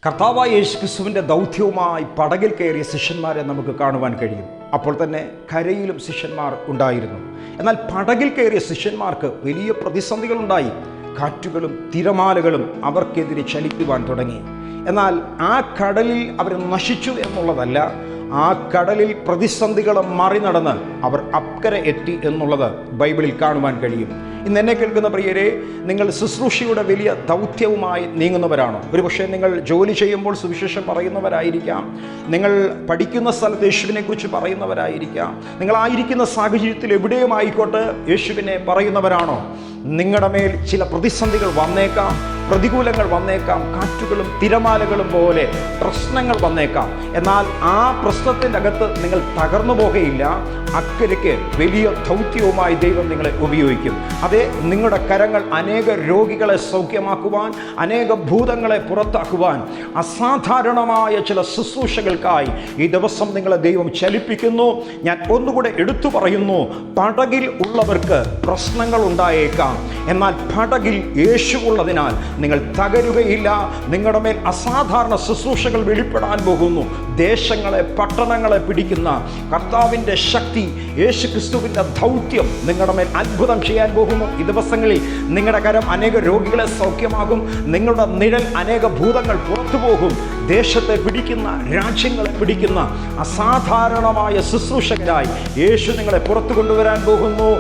കർത്താവായ യേശുക്രിസ്തുവിൻ്റെ ദൗത്യവുമായി പടകിൽ കയറിയ ശിഷ്യന്മാരെ നമുക്ക് കാണുവാൻ കഴിയും. അപ്പോൾ തന്നെ കരയിലും ശിഷ്യന്മാർ ഉണ്ടായിരുന്നു. എന്നാൽ പടകിൽ കയറിയ ശിഷ്യന്മാർക്ക് വലിയ പ്രതിസന്ധികളുണ്ടായി. കാറ്റുകളും തിരമാലകളും അവർക്കെതിരെ ചലിക്കുവാൻ തുടങ്ങി. എന്നാൽ ആ കടലിൽ അവർ നശിച്ചു എന്നുള്ളതല്ല, ആ കടലിൽ പ്രതിസന്ധികളെ മറികടന്ന് അവർ അക്കരെ എത്തി എന്നുള്ളത് ബൈബിളിൽ കാണുവാൻ കഴിയും. ഇന്ന് എന്നെ കേൾക്കുന്ന പ്രിയരെ, നിങ്ങൾ ശുശ്രൂഷയുടെ വലിയ ദൗത്യവുമായി നീങ്ങുന്നവരാണോ? ഒരുപക്ഷെ നിങ്ങൾ ജോലി ചെയ്യുമ്പോൾ സുവിശേഷം പറയുന്നവരായിരിക്കാം, നിങ്ങൾ പഠിക്കുന്ന സ്ഥലത്ത് യേശുവിനെ കുറിച്ച് പറയുന്നവരായിരിക്കാം, നിങ്ങളായിരിക്കുന്ന സാഹചര്യത്തിൽ എവിടെയും ആയിക്കോട്ടെ യേശുവിനെ പറയുന്നവരാണോ? നിങ്ങളുടെ മേൽ ചില പ്രതിസന്ധികൾ വന്നേക്കാം, പ്രതികൂലങ്ങൾ വന്നേക്കാം, കാറ്റുകളും തിരമാലകളും പോലെ പ്രശ്നങ്ങൾ വന്നേക്കാം. എന്നാൽ ആ പ്രശ്നത്തിൻ്റെ അകത്ത് നിങ്ങൾ തകർന്നു പോകുകയില്ല. അക്കരയ്ക്ക് വലിയ ദൗത്യവുമായി ദൈവം നിങ്ങളെ ഉപയോഗിക്കും. അതെ, നിങ്ങളുടെ കരങ്ങൾ അനേക രോഗികളെ സൗഖ്യമാക്കുവാൻ, അനേക ഭൂതങ്ങളെ പുറത്താക്കുവാൻ, അസാധാരണമായ ചില ശുശ്രൂഷകൾക്കായി ഈ ദിവസം നിങ്ങളെ ദൈവം ചലിപ്പിക്കുന്നു. ഞാൻ ഒന്നുകൂടെ എടുത്തു പറയുന്നു, പടകിൽ ഉള്ളവർക്ക് പ്രശ്നങ്ങൾ ഉണ്ടായേക്കാം, എന്നാൽ പടകിൽ യേശു ഉള്ളതിനാൽ നിങ്ങൾ തകരുകയില്ല. നിങ്ങളുടെ മേൽ അസാധാരണ ശുശ്രൂഷകൾ വെളിപ്പെടാൻ പോകുന്നു. ദേശങ്ങളെ, പട്ടണങ്ങളെ പിടിക്കുന്ന കർത്താവിൻ്റെ ശക്തി, യേശു ക്രിസ്തുവിൻ്റെ ദൗത്യം നിങ്ങളുടെ മേൽ അത്ഭുതം ചെയ്യാൻ പോകുന്നു. ഈ ദിവസങ്ങളിൽ നിങ്ങളുടെ കരം അനേക രോഗികളെ സൗഖ്യമാകും. നിങ്ങളുടെ നിഴൽ അനേക ഭൂതങ്ങൾ പുറത്തു പോകും. ദേശത്തെ പിടിക്കുന്ന, രാജ്യങ്ങളെ പിടിക്കുന്ന അസാധാരണമായ ശുശ്രൂഷകരായി യേശു നിങ്ങളെ പുറത്തു കൊണ്ടുവരാൻ പോകുന്നു.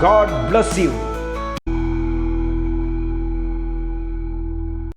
God bless you.